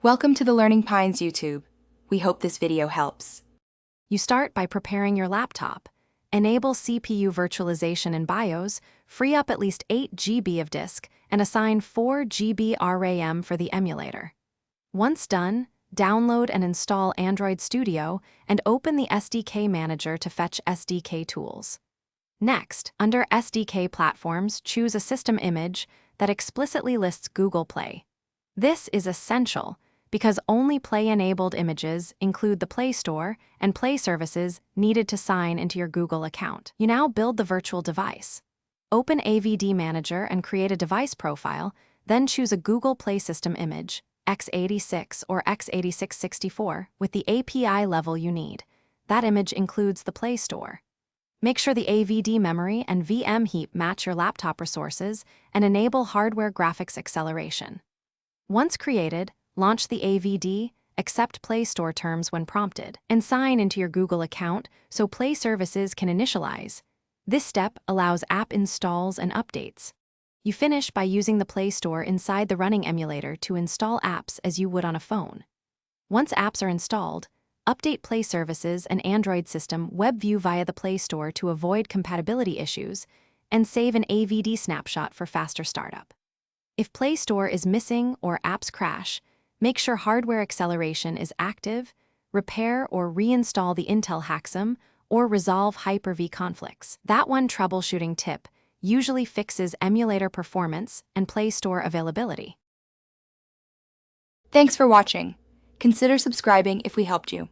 Welcome to the Learning Pines YouTube. We hope this video helps. You start by preparing your laptop. Enable CPU virtualization in BIOS, free up at least 8 GB of disk, and assign 4 GB RAM for the emulator. Once done, download and install Android Studio and open the SDK Manager to fetch SDK tools. Next, under SDK platforms, choose a system image that explicitly lists Google Play. This is essential because only Play-enabled images include the Play Store and Play services needed to sign into your Google account. You now build the virtual device. Open AVD Manager and create a device profile, then choose a Google Play System image, x86 or x86-64, with the API level you need. That image includes the Play Store. Make sure the AVD memory and VM heap match your laptop resources and enable hardware graphics acceleration. Once created, launch the AVD, accept Play Store terms when prompted, and sign into your Google account so Play services can initialize. This step allows app installs and updates. You finish by using the Play Store inside the running emulator to install apps as you would on a phone. Once apps are installed, update Play services and Android system web view via the Play Store to avoid compatibility issues, and save an AVD snapshot for faster startup. If Play Store is missing or apps crash, make sure hardware acceleration is active, repair or reinstall the Intel HAXM, or resolve Hyper-V conflicts. That one troubleshooting tip usually fixes emulator performance and Play Store availability. Thanks for watching. Consider subscribing if we helped you.